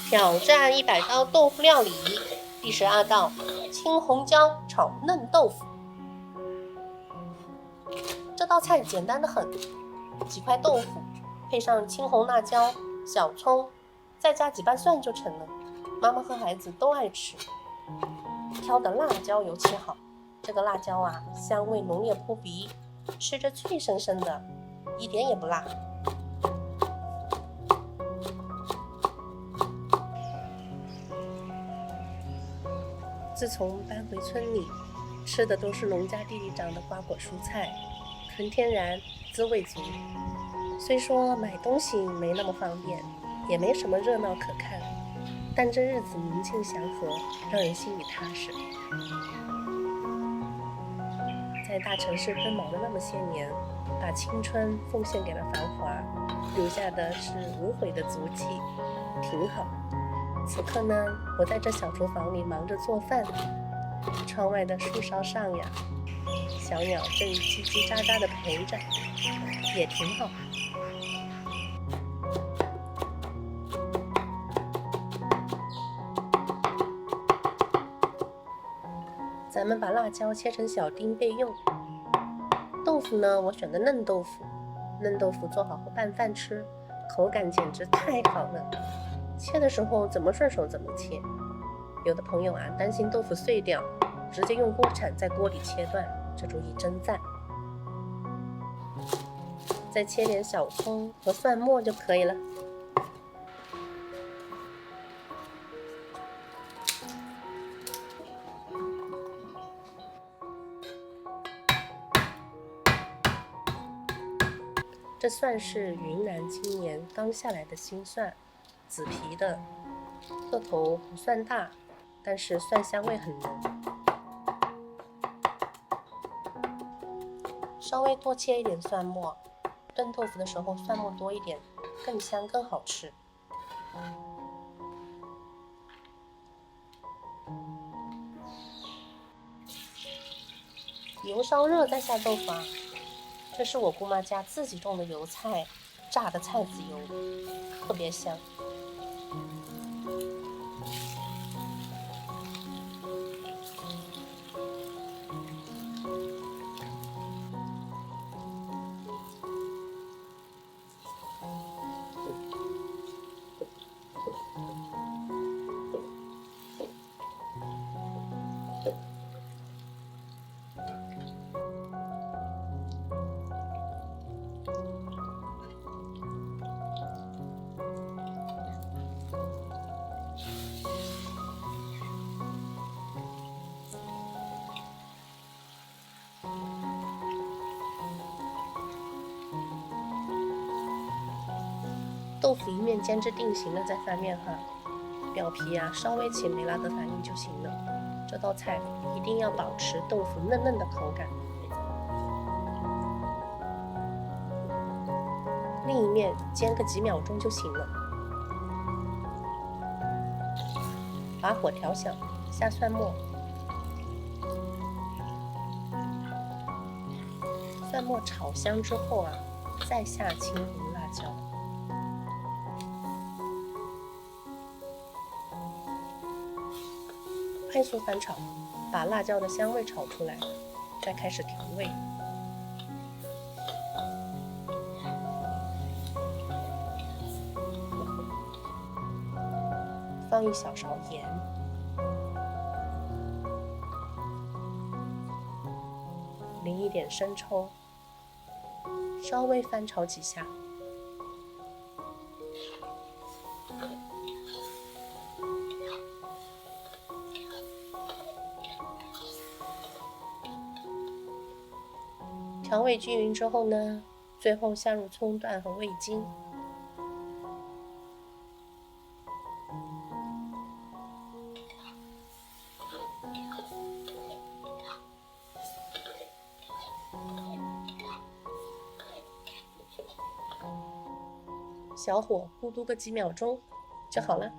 挑战100道豆腐料理第12道：青红椒炒嫩豆腐。这道菜简单的很，几块豆腐配上青红辣椒、小葱，再加几瓣蒜就成了。妈妈和孩子都爱吃。挑的辣椒油切好，这个辣椒啊，香味浓烈扑鼻，吃着脆生生的，一点也不辣。自从搬回村里，吃的都是农家地里长的瓜果蔬菜，纯天然，滋味足。虽说买东西没那么方便，也没什么热闹可看，但这日子宁静祥和，让人心里踏实。在大城市奔忙的那么些年，把青春奉献给了繁华，留下的是无悔的足迹，挺好。此刻呢，我在这小厨房里忙着做饭，窗外的树梢上呀，小鸟正叽叽喳喳地陪着，也挺好。咱们把辣椒切成小丁备用。豆腐呢，我选的嫩豆腐，嫩豆腐做好后拌饭吃，口感简直太好了。切的时候怎么顺手怎么切。有的朋友啊，担心豆腐碎掉，直接用锅铲在锅里切断，这主意真赞。再切点小葱和蒜末就可以了。这蒜是云南今年刚下来的新蒜，紫皮的，个头不算大，但是蒜香味很浓。稍微多切一点蒜末，炖豆腐的时候蒜末多一点，更香更好吃。油烧热再下豆腐啊。这是我姑妈家自己种的油菜，榨的菜籽油，特别香。豆腐一面煎至定型了再翻面哈，表皮啊稍微起梅拉德反应就行了。这道菜一定要保持豆腐嫩嫩的口感。另一面煎个几秒钟就行了。把火调小，下蒜末，蒜末炒香之后啊，再下青红辣椒。快速翻炒，把辣椒的香味炒出来，再开始调味。放一小勺盐，淋一点生抽，稍微翻炒几下。调味均匀之后呢，最后下入葱段和味精。小火咕嘟个几秒钟就好了。